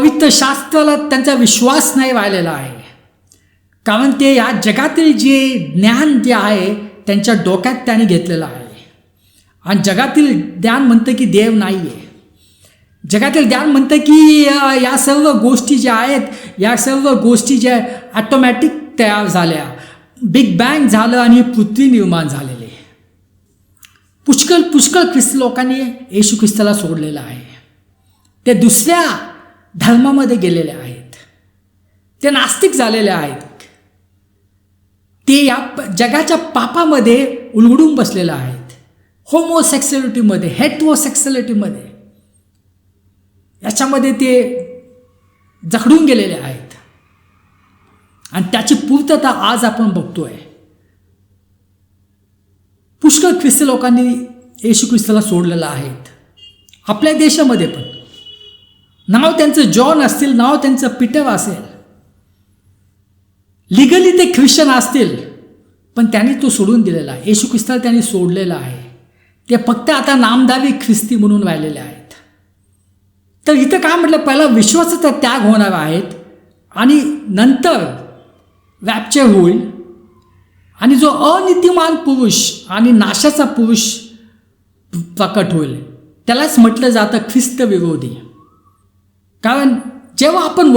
पवित्र शास्त्राला त्यांचा विश्वास नाही वाहिलेला आहे, कारण ते या जगातील जे ज्ञान जे आहे त्यांच्या डोक्यात त्यांनी घेतलेलं आहे. आणि जगातील ज्ञान म्हणतं की देव नाही आहे. जगातील ज्ञान म्हणतं की या सर्व गोष्टी ज्या आहेत, या सर्व गोष्टी ज्या ॲटोमॅटिक तयार झाल्या, बिग बँग झालं आणि पृथ्वी निर्माण झालेले. पुष्कळ ख्रिस्ती लोकांनी येशू ख्रिस्ताला सोडलेलं आहे. ते दुसऱ्या धर्मामध्ये गेलेले आहेत, ते नास्तिक झालेले आहेत, ते या जगाच्या पापामध्ये उलगडून बसलेले आहेत, होमोसेक्सुअलिटीमध्ये, हेट्रोसेक्सुअलिटीमध्ये, याच्यामध्ये ते जखडून गेलेले आहेत. आणि त्याची पूर्तता आज आपण बघतोय. पुष्कळ ख्रिस्ती लोकांनी येशू ख्रिस्ताला सोडलेलं आहेत. आपल्या देशामध्ये पण नाव त्यांचं जॉन असतील, नाव त्यांचं पीटर असेल, लिगली ते ख्रिश्चन असतील, पण त्यांनी तो सोडून दिलेला आहे. येशू ख्रिस्ताला त्यांनी सोडलेला आहे. ते फक्त आता नामधावी ख्रिस्ती म्हणून राहिलेले आहेत. तर इथं काय म्हटलं, पहिला विश्वासाचा त्याग होणार आहेत आणि नंतर रॅप्चर होईल. आणि जो अनीतिमान पुरुष आणि नाशाचा पुरुष प्रकट होईल, त्यालाच म्हटलं जातं ख्रिस्त विरोधी. कारण जेव्हा आपण